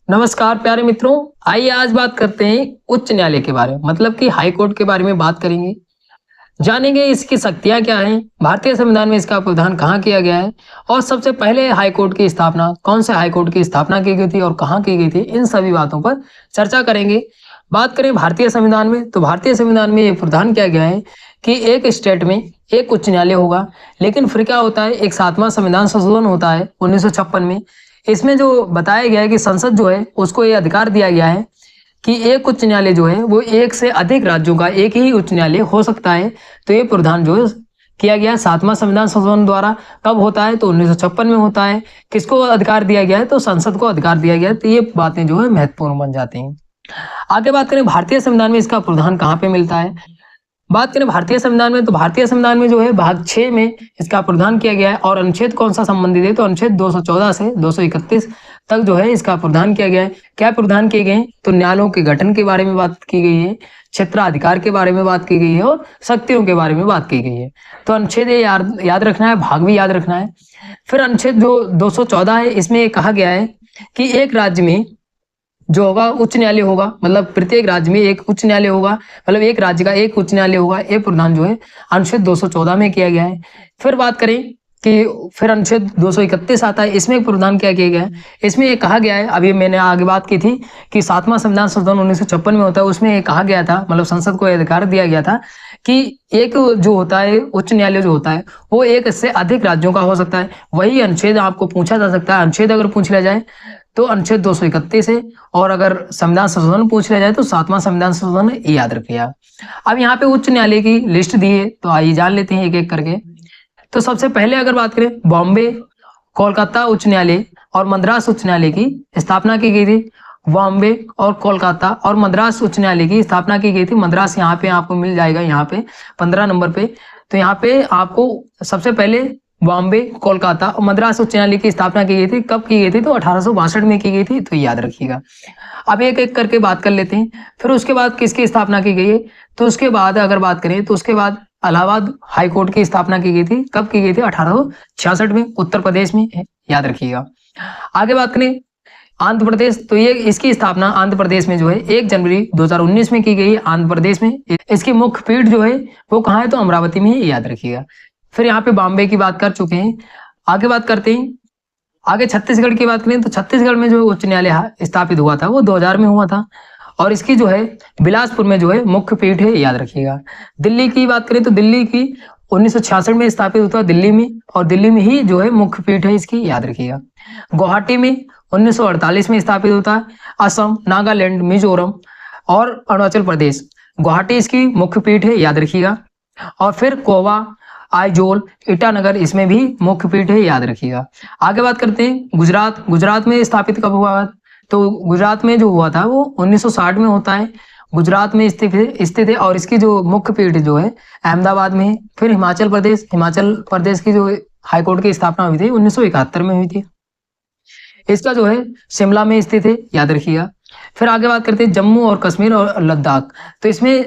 नमस्कार प्यारे मित्रों। आइए आज बात करते हैं उच्च न्यायालय के बारे में, मतलब कि हाई कोर्ट के बारे में बात करेंगे। जानेंगे इसकी शक्तियां क्या हैं, भारतीय संविधान में इसका प्रावधान कहाँ किया गया है और सबसे पहले हाई कोर्ट की स्थापना, कौन से हाई कोर्ट की स्थापना की गई थी और कहाँ की गई थी, इन सभी बातों पर चर्चा करेंगे। बात करें भारतीय संविधान में, तो भारतीय संविधान में ये प्रावधान किया गया है कि एक स्टेट में एक उच्च न्यायालय होगा। लेकिन फिर क्या होता है, एक 7वां संविधान संशोधन होता है 1956 में। इसमें जो बताया गया है कि संसद जो है उसको ये अधिकार दिया गया है कि एक उच्च न्यायालय जो है वो एक से अधिक राज्यों का एक ही उच्च न्यायालय हो सकता है। तो ये प्रावधान जो है किया गया 7वां संविधान संशोधन द्वारा। कब होता है, तो 1956 में होता है। किसको अधिकार दिया गया है, तो संसद को अधिकार दिया गया है। तो ये बातें जो है महत्वपूर्ण बन जाती हैं। आगे बात करें भारतीय संविधान में इसका प्रावधान कहाँ पे मिलता है। बात करें भारतीय संविधान में, तो भारतीय संविधान में जो है भाग 6 में इसका प्रावधान किया गया है। और अनुच्छेद कौन सा संबंधित है, तो अनुच्छेद 214 से 231 तक जो है इसका प्रावधान किया गया है। क्या प्रावधान किए गए, तो न्यायालयों के गठन के बारे में बात की गई है, क्षेत्राधिकार के बारे में बात की गई है और शक्तियों के बारे में बात की गई है। तो अनुच्छेद ये याद रखना है, भाग भी याद रखना है। फिर अनुच्छेद जो 214 है, इसमें ये कहा गया है कि एक राज्य में जो होगा उच्च न्यायालय होगा, मतलब प्रत्येक राज्य में एक उच्च न्यायालय होगा, मतलब एक राज्य का एक उच्च न्यायालय होगा। ये प्रावधान जो है अनुच्छेद 214 में किया गया है। फिर बात करें कि फिर अनुच्छेद 231 आता है, इसमें एक प्रावधान क्या किया गया है। इसमें ये कहा गया है, अभी मैंने आगे बात की थी कि 7वां संविधान संशोधन 1956 में होता है। उसमें ये कहा गया था, मतलब संसद को अधिकार दिया गया था कि एक जो होता है उच्च न्यायालय जो होता है वो एक से अधिक राज्यों का हो सकता है। वही अनुच्छेद आपको पूछा जा सकता है। अनुच्छेद अगर पूछ लिया जाए तो अनुच्छेद 231 है, और अगर संविधान संशोधन पूछ लिया जाए तो 7वां संविधान संशोधन है, ये याद रखिएगा। अब यहाँ पे उच्च न्यायालय की लिस्ट दी है, तो आइए जान लेते हैं एक एक करके। तो सबसे पहले अगर बात करें, बॉम्बे, कोलकाता उच्च न्यायालय और मद्रास उच्च न्यायालय की स्थापना की गई थी। बॉम्बे और कोलकाता और मद्रास उच्च न्यायालय की स्थापना की गई थी। मद्रास यहाँ पे आपको मिल जाएगा, यहाँ पे 15 नंबर पे। तो यहाँ पे आपको सबसे पहले बॉम्बे, कोलकाता और मद्रास उच्च न्यायालय की स्थापना की गई थी। कब की गई थी, तो 1862 में की गई थी। तो याद रखिएगा। अब एक एक करके बात कर लेते हैं। फिर उसके बाद किसकी स्थापना की गई है, तो उसके बाद अगर बात करें तो उसके बाद इलाहाबाद हाई कोर्ट की स्थापना की गई थी। कब की गई थी, 1866 में, उत्तर प्रदेश में। याद रखिएगा। आगे बात करें आंध्र प्रदेश, तो ये इसकी स्थापना आंध्र प्रदेश में जो है 1 जनवरी 2019 में की गई है, आंध्र प्रदेश में। इसकी मुख्य पीठ जो है वो कहाँ है, तो अमरावती में ही, याद रखिएगा। फिर यहाँ पे बॉम्बे की बात कर चुके हैं। आगे बात करते हैं, आगे छत्तीसगढ़ की बात करें तो छत्तीसगढ़ में जो उच्च न्यायालय स्थापित हुआ था वो 2000 में हुआ था। और इसकी जो है बिलासपुर में जो है मुख्य पीठ है, याद रखिएगा। दिल्ली की बात करें तो दिल्ली की 1966 में स्थापित हुआ दिल्ली में, और दिल्ली में ही जो है मुख्य पीठ है इसकी, याद रखिएगा। गुवाहाटी में 1948 में स्थापित होता है। असम, नागालैंड, मिजोरम और अरुणाचल प्रदेश, गुवाहाटी इसकी मुख्य पीठ है, याद रखिएगा। और फिर कोवा, आइजोल, ईटानगर, इसमें भी मुख्य पीठ है, याद रखिएगा। आगे बात करते हैं गुजरात। गुजरात में स्थापित कब हुआ, तो गुजरात में जो हुआ था वो 1960 में होता है। गुजरात में स्थित है और इसकी जो मुख्य पीठ जो है अहमदाबाद में है। फिर हिमाचल प्रदेश की जो हाईकोर्ट की स्थापना हुई थी 1971 में हुई थी। इसका जो है शिमला में स्थित है, याद रखिएगा। फिर आगे बात करते हैं जम्मू और कश्मीर और लद्दाख। तो इसमें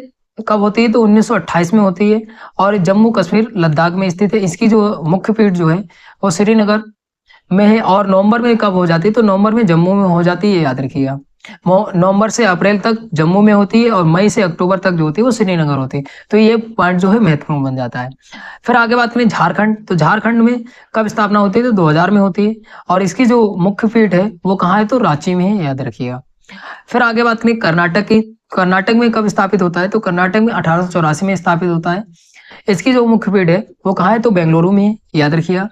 कब होती है, तो 1928 में होती है और जम्मू कश्मीर लद्दाख में स्थित है। इसकी जो मुख्य पीठ जो है वो श्रीनगर में है। और नवंबर में कब हो जाती है, तो नवंबर में जम्मू में हो जाती है, याद रखिएगा। नवंबर से अप्रैल तक जम्मू में होती है और मई से अक्टूबर तक जो होती है वो श्रीनगर होती है। तो ये पॉइंट जो है महत्वपूर्ण बन जाता है। फिर आगे बात करें झारखंड, तो झारखंड में कब स्थापना होती है, तो 2000 में होती है। और इसकी जो मुख्य पीठ है वो कहाँ है, तो रांची में है, याद रखिएगा। फिर आगे बात करें कर्नाटक की। कर्नाटक में कब स्थापित होता है, तो कर्नाटक में 1884 में स्थापित होता है। इसकी जो मुख्य पीठ है वो कहाँ है, तो बेंगलुरु में है, याद रखिएगा।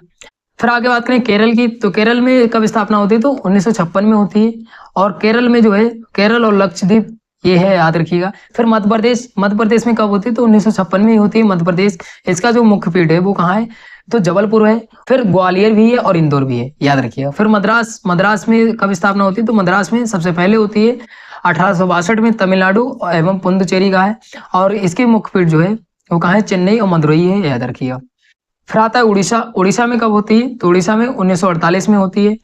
फिर आगे बात करें केरल की, तो केरल में कब स्थापना होती है, तो 1956 में होती है। और केरल में जो है केरल और लक्षद्वीप ये है, याद रखिएगा। फिर मध्य प्रदेश में कब होती है, तो 1956 में ही होती है मध्य प्रदेश। इसका जो मुख्य पीठ है वो कहाँ है, तो जबलपुर है। फिर ग्वालियर भी है और इंदौर भी है, याद रखिएगा। फिर मद्रास में कब स्थापना होती है, तो मद्रास में सबसे पहले होती है 1862 में, तमिलनाडु एवं पुदुचेरी का है। और इसकी मुख्य पीठ जो है वो कहाँ है, चेन्नई और मदुरई है, याद रखिएगा। फिर आता है उड़ीसा। उड़ीसा में कब होती है, तो उड़ीसा में 1948 में होती है।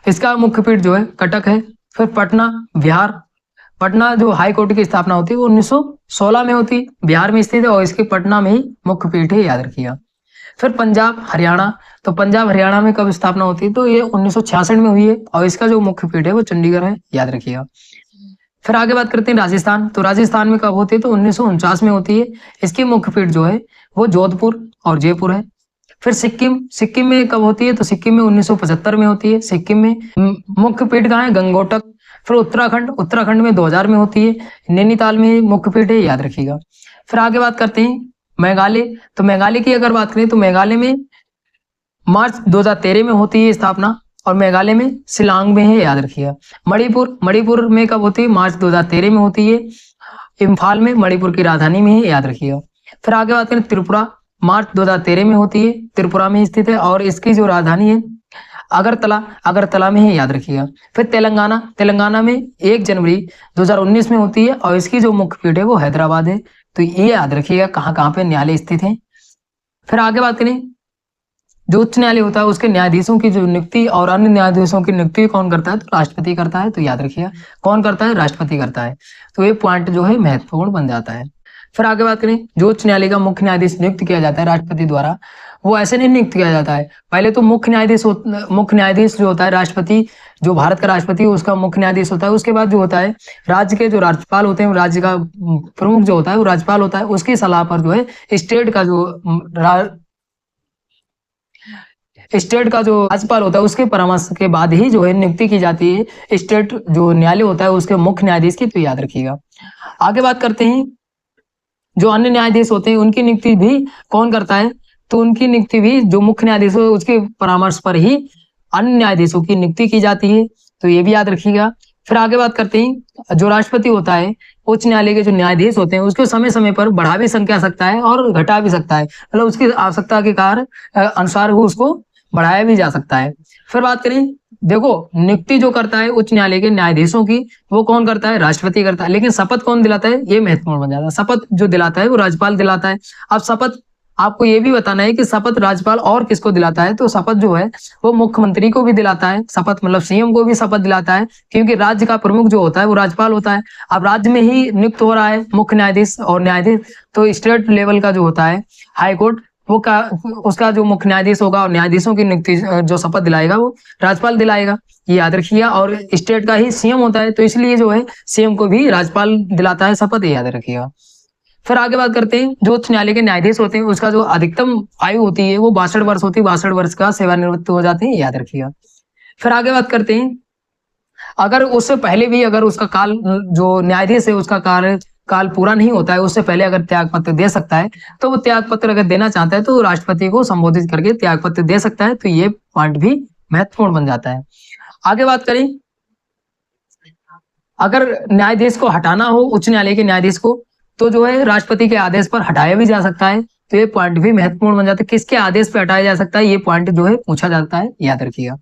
इसका मुख्य पीठ जो है कटक है। फिर पटना, बिहार। पटना जो हाई कोर्ट की स्थापना होती है वो 1916 में होती है, बिहार में स्थित है और इसके पटना में ही मुख्य पीठ है, याद रखिएगा। फिर पंजाब हरियाणा, तो पंजाब हरियाणा में कब स्थापना होती है, तो ये 1966 में हुई है और इसका जो मुख्य पीठ है वो चंडीगढ़ है, याद रखिएगा। फिर आगे बात करते हैं राजस्थान, तो राजस्थान में कब होती है, तो 1949 में होती है। इसकी मुख्य पीठ जो है वो जोधपुर और जयपुर है। फिर सिक्किम, सिक्किम में कब होती है, तो सिक्किम में 1975 में होती है। सिक्किम में मुख्य पीठ कहाँ है, गंगोटक। फिर उत्तराखंड, उत्तराखंड में 2000 में होती है। नैनीताल में मुख्य पीठ है, याद रखिएगा। फिर आगे बात करते हैं मेघालय, तो मेघालय की अगर बात करें तो मेघालय में मार्च 2013 में होती है स्थापना और मेघालय में शिलांग में है, याद रखिएगा। मणिपुर, मणिपुर में कब होती है, मार्च 2013 में होती है। इम्फाल में, मणिपुर की राजधानी में है, याद रखिएगा। फिर आगे बात करें त्रिपुरा, मार्च 2013 में होती है, त्रिपुरा में स्थित है और इसकी जो राजधानी है अगरतला, अगरतला में है, याद रखिएगा। फिर तेलंगाना, तेलंगाना में 1 जनवरी 2019 में होती है और इसकी जो मुख्य पीठ है वो हैदराबाद है। तो ये याद रखिएगा कहाँ कहाँ पे न्यायालय स्थित है। फिर आगे बात करें जो उच्च न्यायालय होता है उसके न्यायाधीशों की जो नियुक्ति और अन्य न्यायाधीशों की नियुक्ति कौन करता है, तो राष्ट्रपति करता है। तो याद रखिएगा कौन करता है, राष्ट्रपति करता है। तो ये पॉइंट जो है महत्वपूर्ण बन जाता है। फिर आगे बात करें जो उच्च न्यायालय का मुख्य न्यायाधीश नियुक्त किया जाता है राष्ट्रपति द्वारा, वो ऐसे नहीं नियुक्त किया जाता है। पहले तो मुख्य न्यायाधीश जो होता है राष्ट्रपति, जो भारत का राष्ट्रपति है उसका मुख्य न्यायाधीश होता है। उसके बाद जो होता है राज्य के जो राज्यपाल होते हैं, राज्य का प्रमुख जो होता है वो राज्यपाल होता है। उसकी सलाह पर जो है स्टेट का जो राज्यपाल होता है उसके परामर्श के बाद ही जो है नियुक्ति की जाती है स्टेट जो न्यायालय होता है उसके मुख्य न्यायाधीश की। तो याद रखिएगा। आगे बात करते हैं जो अन्य न्यायाधीश होते हैं उनकी नियुक्ति भी कौन करता है, तो उनकी नियुक्ति भी जो मुख्य न्यायाधीश हो उसके परामर्श पर ही अन्य न्यायाधीशों की नियुक्ति की जाती है। तो ये भी याद रखिएगा। फिर आगे बात करते हैं जो राष्ट्रपति होता है उच्च न्यायालय के जो न्यायाधीश होते हैं उसको समय समय पर बढ़ा भी संख्या सकता है और घटा भी सकता है, मतलब उसकी आवश्यकता के कारण अनुसार वो उसको बढ़ाया भी जा सकता है। फिर बात करें देखो नियुक्ति जो करता है उच्च न्यायालय के न्यायाधीशों की वो कौन करता है, राष्ट्रपति करता है। लेकिन शपथ कौन दिलाता है, ये महत्वपूर्ण बन जाता है। शपथ जो दिलाता है वो राज्यपाल दिलाता है। अब शपथ आपको ये भी बताना है कि शपथ राज्यपाल और किसको दिलाता है, तो शपथ जो है वो मुख्यमंत्री को भी दिलाता है। शपथ मतलब सीएम को भी शपथ दिलाता है क्योंकि राज्य का प्रमुख जो होता है वो राज्यपाल होता है। अब राज्य में ही नियुक्त हो रहा है मुख्य न्यायाधीश और न्यायाधीश, तो स्टेट लेवल का जो होता है हाईकोर्ट वो का उसका जो मुख्य न्यायाधीश होगा और न्यायाधीशों की नियुक्ति जो शपथ दिलाएगा वो राज्यपाल दिलाएगा, ये याद रखिएगा। और स्टेट का ही सीएम होता है तो इसलिए जो है सीएम को भी राज्यपाल दिलाता है शपथ, ये याद रखिएगा। फिर आगे बात करते हैं जो उच्च न्यायालय के न्यायाधीश होते हैं उसका जो अधिकतम आयु होती है वो 62 वर्ष होती है। 62 वर्ष का सेवानिवृत्त हो जाते हैं, याद रखिएगा। फिर आगे बात करते हैं अगर उससे पहले भी अगर उसका काल जो न्यायाधीश है उसका काल पूरा नहीं होता है, उससे पहले अगर त्याग पत्र दे सकता है तो वो त्याग पत्र अगर देना चाहता है तो राष्ट्रपति को संबोधित करके त्याग पत्र दे सकता है। तो ये पॉइंट भी महत्वपूर्ण बन जाता है। आगे बात करें अगर न्यायाधीश को हटाना हो उच्च न्यायालय के न्यायाधीश को तो जो है राष्ट्रपति के आदेश पर हटाया भी जा सकता है। तो ये पॉइंट भी महत्वपूर्ण बन जाता है। किसके आदेश पर हटाया जा सकता है, ये पॉइंट जो है पूछा जाता है, याद रखिएगा।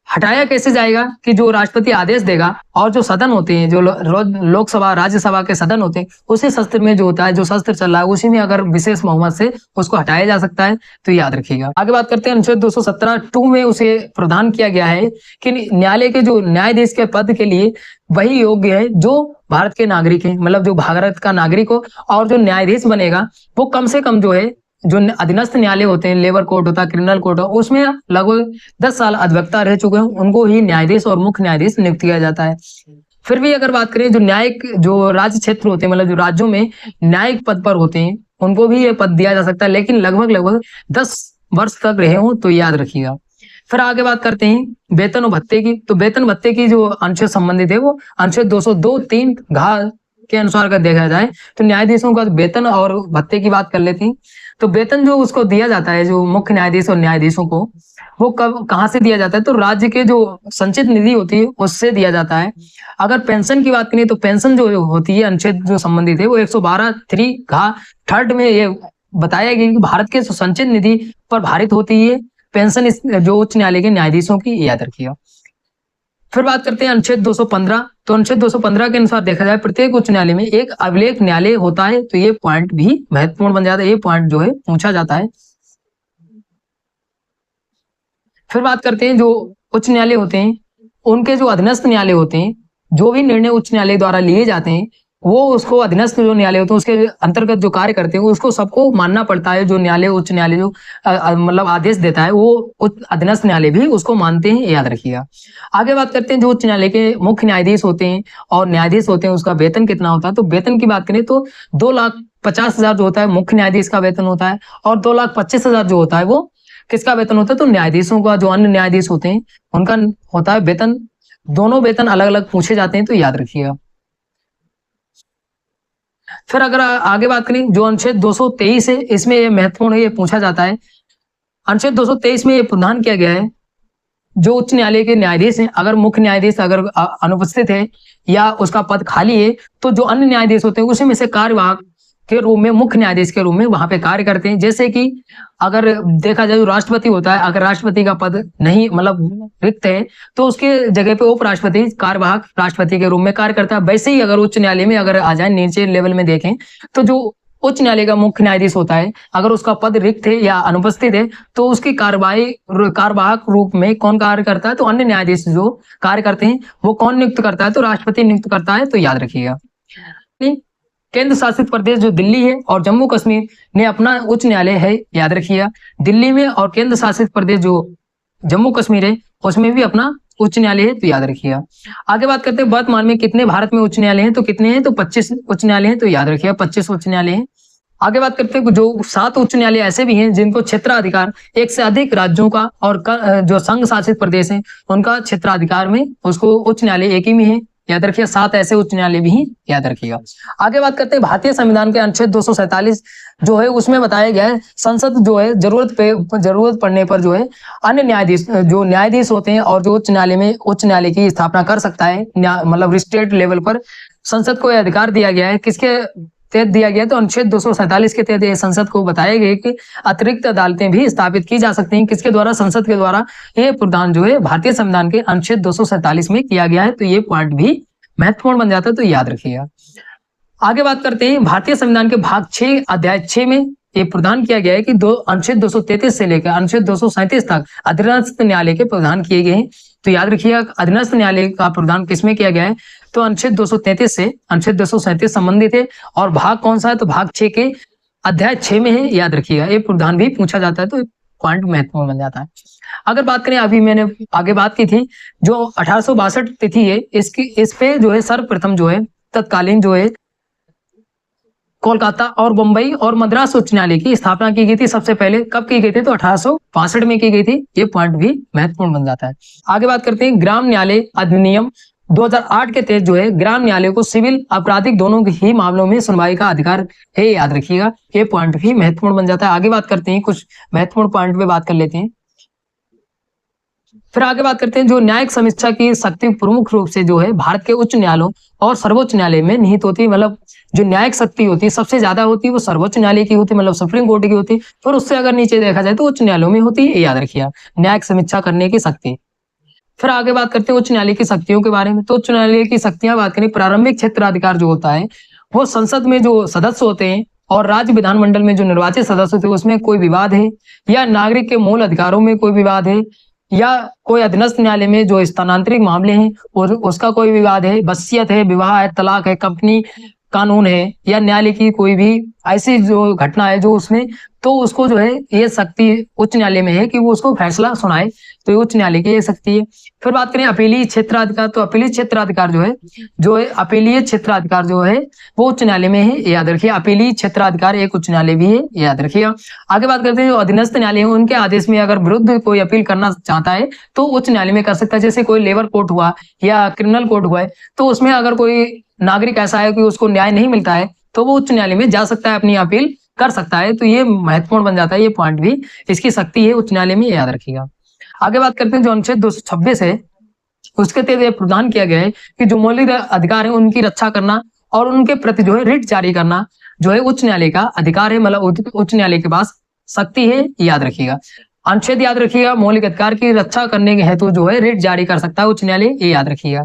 हटाया कैसे जाएगा कि जो राष्ट्रपति आदेश देगा और जो सदन होते हैं जो लोकसभा राज्यसभा के सदन होते हैं उसी शस्त्र में जो होता है जो शस्त्र चल रहा है उसी में अगर विशेष बहुमत से उसको हटाया जा सकता है। तो याद रखिएगा। आगे बात करते हैं अनुच्छेद 217(2) में उसे प्रदान किया गया है कि न्यायालय के जो न्यायाधीश के पद के लिए वही योग्य है जो भारत के नागरिक है, मतलब जो भारत का नागरिक हो। और जो न्यायाधीश बनेगा वो कम से कम जो है जो अधीनस्थ न्यायालय होते हैं लेबर कोर्ट होता है, क्रिमिनल कोर्ट हो, उसमें लगभग 10 साल अधिवक्ता रह चुके हैं उनको ही न्यायाधीश और मुख्य न्यायाधीश नियुक्त किया जाता है। फिर भी अगर बात करें जो न्यायिक जो राज्य क्षेत्र होते हैं मतलब जो राज्यों में न्यायिक पद पर होते हैं उनको भी ये पद दिया जा सकता है, लेकिन लगभग 10 वर्ष तक रहे हो, तो याद रखिएगा। फिर आगे बात करते हैं वेतन और भत्ते की। तो वेतन भत्ते की जो अनुच्छेद संबंधित है वो अनुच्छेद 202(3) घ के अनुसार अगर देखा जाए तो न्यायाधीशों का वेतन और भत्ते की बात कर लेते हैं। तो वेतन जो उसको दिया जाता है जो मुख्य न्यायाधीश और न्यायाधीशों को वो कहाँ से दिया जाता है, तो राज्य के जो संचित निधि होती है उससे दिया जाता है। अगर पेंशन की बात करें तो पेंशन जो होती है अनुच्छेद जो संबंधित है वो 112(3) घ थर्ड में ये बताया गया कि भारत के संचित निधि पर भारित होती है पेंशन जो उच्च न्यायालय के न्यायाधीशों की, याद रखिएगा। फिर बात करते हैं अनुच्छेद 215। तो अनुच्छेद 215 के अनुसार देखा जाए प्रत्येक उच्च न्यायालय में एक अभिलेख न्यायालय होता है। तो ये पॉइंट भी महत्वपूर्ण बन जाता है, ये पॉइंट जो है पूछा जाता है। फिर बात करते हैं जो उच्च न्यायालय होते हैं उनके जो अधीनस्थ न्यायालय होते हैं जो भी निर्णय उच्च न्यायालय द्वारा लिए जाते हैं वो उसको अधीनस्थ जो न्यायालय होते हैं उसके अंतर्गत जो कार्य करते हैं उसको सबको मानना पड़ता है। जो न्यायालय उच्च न्यायालय जो मतलब आदेश देता है वो अधीनस्थ न्यायालय भी उसको मानते हैं, याद रखिएगा। आगे बात करते हैं जो उच्च न्यायालय के मुख्य न्यायाधीश होते हैं और न्यायाधीश होते हैं उसका वेतन कितना होता है। तो वेतन की बात करें तो 2,50,000 जो होता है मुख्य न्यायाधीश का वेतन होता है, और 2,25,000 जो होता है वो किसका वेतन होता है, तो न्यायाधीशों का, जो अन्य न्यायाधीश होते हैं उनका होता है वेतन। दोनों वेतन अलग अलग पूछे जाते हैं, तो याद रखिएगा। फिर अगर आगे बात करें जो अनुच्छेद 223 है, इसमें ये महत्वपूर्ण है, ये पूछा जाता है। अनुच्छेद 223 में ये प्रावधान किया गया है जो उच्च न्यायालय के न्यायाधीश हैं, अगर मुख्य न्यायाधीश अगर अनुपस्थित है या उसका पद खाली है, तो जो अन्य न्यायाधीश होते हैं उसी में से कार्यवाहक के रूप में, मुख्य न्यायाधीश के रूप में वहां पे कार्य करते हैं। जैसे कि अगर देखा जाए जो राष्ट्रपति होता है, अगर राष्ट्रपति का पद नहीं मतलब रिक्त है तो उसके जगह पे उपराष्ट्रपति कार्यवाहक राष्ट्रपति के रूप में कार्य करता है। वैसे ही अगर उच्च न्यायालय में अगर आ जाए, नीचे लेवल में देखें तो जो उच्च न्यायालय का मुख्य न्यायाधीश होता है, अगर उसका पद रिक्त है या अनुपस्थित है तो उसकी कार्यवाही कार्यवाहक रूप में कौन कार्य करता है, तो अन्य न्यायाधीश जो कार्य करते हैं वो कौन नियुक्त करता है, तो राष्ट्रपति नियुक्त करता है, तो याद रखिएगा। केंद्र शासित प्रदेश जो दिल्ली है और जम्मू कश्मीर ने अपना उच्च न्यायालय है, याद रखिएगा। दिल्ली में और केंद्र शासित प्रदेश जो जम्मू कश्मीर है उसमें भी अपना उच्च न्यायालय है, तो याद रखिएगा। आगे बात करते हैं वर्तमान में कितने भारत में उच्च न्यायालय हैं, तो कितने हैं, तो 25 उच्च न्यायालय हैं, तो याद रखिएगा 25 उच्च न्यायालय हैं। आगे बात करते हैं जो 7 उच्च न्यायालय ऐसे भी हैं जिनको क्षेत्राधिकार एक से अधिक राज्यों का और जो संघ शासित प्रदेश है उनका क्षेत्राधिकार में उसको उच्च न्यायालय एक ही में है, याद रखिए। 7 ऐसे उच्च न्यायालय भी हैं, याद रखिएगा। आगे बात करते हैं भारतीय संविधान के अनुच्छेद 247 जो है उसमें बताया गया है संसद जो है जरूरत पड़ने पर जो है अन्य न्यायाधीश जो न्यायाधीश होते हैं और जो उच्च न्यायालय की स्थापना कर सकता है, मतलब स्टेट लेवल पर संसद को यह अधिकार दिया गया है। किसके तहत दिया गया, तो अनुच्छेद 247 के तहत संसद को बताया गया कि अतिरिक्त अदालतें भी स्थापित की जा सकती हैं। किसके द्वारा, संसद के द्वारा। ये प्रावधान जो है भारतीय संविधान के अनुच्छेद 247 में किया गया है, तो ये पॉइंट भी महत्वपूर्ण बन जाता है, तो याद रखिएगा। आगे बात करते हैं भारतीय संविधान के भाग 6 अध्याय 6 में ये प्रावधान किया गया है कि अनुच्छेद 233 से लेकर अनुच्छेद 237 तक अधीनस्थ न्यायालय के प्रावधान किए गए हैं, तो याद रखिएगा। अधीनस्थ न्यायालय का प्रावधान किसमें किया गया है, तो अनुच्छेद 233 से अनुच्छेद 237 संबंधित है, और भाग कौन सा है, तो भाग 6 के अध्याय 6 में है, याद रखिएगा। ये प्रावधान भी पूछा जाता है, तो पॉइंट महत्वपूर्ण बन जाता है। अगर बात करें, अभी मैंने आगे बात की थी जो 1862 तिथि है, इस पे जो है सर्वप्रथम जो है तत्कालीन जो है कोलकाता और बंबई और मद्रास उच्च न्यायालय की स्थापना की गई थी। सबसे पहले कब की गई थी, तो 1862 में की गई थी। ये पॉइंट भी महत्वपूर्ण बन जाता है। आगे बात करते हैं ग्राम न्यायालय अधिनियम 2008 के तहत जो है ग्राम न्यायालय को सिविल आपराधिक दोनों ही मामलों में सुनवाई का अधिकार है, याद रखिएगा। ये पॉइंट भी महत्वपूर्ण बन जाता है। आगे बात करते हैं, कुछ महत्वपूर्ण पॉइंट पे बात कर लेते हैं। फिर आगे बात करते हैं जो न्यायिक समीक्षा की शक्ति प्रमुख रूप से जो है भारत के उच्च न्यायालयों और सर्वोच्च न्यायालय में निहित होती है। मतलब जो न्यायिक शक्ति होती है सबसे ज्यादा होती है वो सर्वोच्च न्यायालय की होती है, मतलब सुप्रीम कोर्ट की होती है। फिर उससे अगर नीचे देखा जाए तो उच्च न्यायालयों में होती है, याद रखिए, न्यायिक समीक्षा करने की शक्ति। फिर आगे बात करते हैं उच्च न्यायालय की शक्तियों के बारे में। तो उच्च न्यायालय की शक्तियां बात करें, प्रारंभिक क्षेत्राधिकार जो होता है वो संसद में जो सदस्य होते हैं और राज्य विधानमंडल में जो निर्वाचित सदस्य होते हैं उसमें कोई विवाद है, या नागरिक के मूल अधिकारों में कोई विवाद है, या कोई अधीनस्थ न्यायालय में जो स्थानांतरित मामले हैं और उसका कोई विवाद है, वसीयत है, विवाह है, तलाक है, कंपनी कानून है, या न्यायालय की कोई भी ऐसी जो घटना है जो उसमें, तो उसको जो है ये शक्ति उच्च न्यायालय में है कि वो उसको फैसला सुनाए, तो ये उच्च न्यायालय की ये शक्ति है। फिर बात करें अपीलीय क्षेत्राधिकार, तो अपीलीय क्षेत्राधिकार जो है अपीलीय क्षेत्राधिकार जो है वो उच्च न्यायालय में है, याद रखिए। अपीलीय क्षेत्राधिकार एक उच्च न्यायालय भी है, याद रखिएगा। आगे बात करते हैं जो अधीनस्थ न्यायालय है उनके आदेश में अगर विरुद्ध कोई अपील करना चाहता है तो उच्च न्यायालय में कर सकता है। जैसे कोई लेबर कोर्ट हुआ या क्रिमिनल कोर्ट हुआ है, तो उसमें अगर कोई नागरिक ऐसा है कि उसको न्याय नहीं मिलता है तो वो उच्च न्यायालय में जा सकता है, अपनी अपील कर सकता है, तो ये महत्वपूर्ण बन जाता है। ये पॉइंट भी इसकी शक्ति है उच्च न्यायालय में, याद रखिएगा। आगे बात करते हैं जो अनुच्छेद 226 है उसके तहत यह प्रावधान किया गया है कि जो मौलिक अधिकार है उनकी रक्षा करना और उनके प्रति जो है रिट जारी करना जो है उच्च न्यायालय का अधिकार है, मतलब उच्च न्यायालय के पास शक्ति है, याद रखिएगा। अनुच्छेद याद रखिएगा, मौलिक अधिकार की रक्षा करने के हेतु जो है रिट जारी कर सकता है उच्च न्यायालय, ये याद रखिएगा।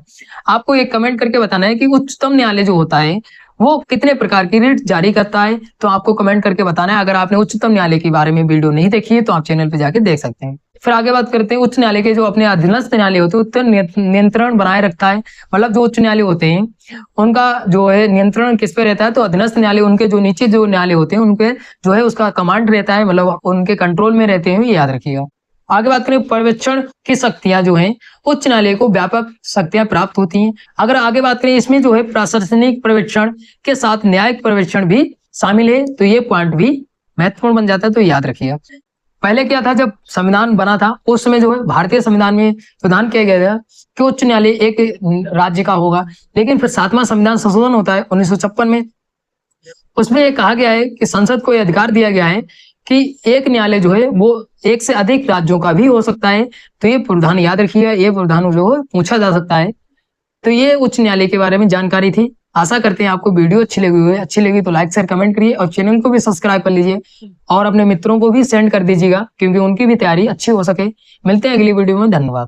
आपको एक कमेंट करके बताना है कि उच्चतम न्यायालय जो होता है वो कितने प्रकार की रिट जारी करता है, तो आपको कमेंट करके बताना है। अगर आपने उच्चतम न्यायालय के बारे में वीडियो नहीं देखी है तो आप चैनल पे जाके देख सकते हैं। फिर आगे बात करते हैं उच्च न्यायालय के जो अपने अधीनस्थ न्यायालय होते हैं उस पर नियंत्रण बनाए रखता है। मतलब जो उच्च न्यायालय होते हैं उनका जो है नियंत्रण किस पे रहता है, तो अधीनस्थ न्यायालय उनके जो नीचे जो न्यायालय होते हैं उनपे जो है उसका कमांड रहता है, मतलब उनके कंट्रोल में रहते हैं, याद रखिएगा। आगे बात करें पर्यवेक्षण की शक्तियां जो हैं, उच्च न्यायालय को व्यापक शक्तियां प्राप्त होती हैं। अगर आगे बात करें इसमें जो है प्रशासनिक पर्यवेक्षण के साथ न्यायिक पर्यवेक्षण भी शामिल है, तो ये पॉइंट भी महत्वपूर्ण बन जाता है, तो याद रखिएगा। पहले क्या था, जब संविधान बना था उस समय जो है भारतीय संविधान में विधान किया गया था कि उच्च न्यायालय एक राज्य का होगा, लेकिन फिर 7वां संविधान संशोधन होता है 1956 में, उसमें ये कहा गया है कि संसद को यह अधिकार दिया गया है कि एक न्यायालय जो है वो एक से अधिक राज्यों का भी हो सकता है। तो ये प्रावधान याद रखिएगा, ये प्रावधान जो है पूछा जा सकता है। तो ये उच्च न्यायालय के बारे में जानकारी थी। आशा करते हैं आपको वीडियो अच्छी लगी तो लाइक शेयर कमेंट करिए और चैनल को भी सब्सक्राइब कर लीजिए और अपने मित्रों को भी सेंड कर दीजिएगा क्योंकि उनकी भी तैयारी अच्छी हो सके। मिलते हैं अगली वीडियो में, धन्यवाद।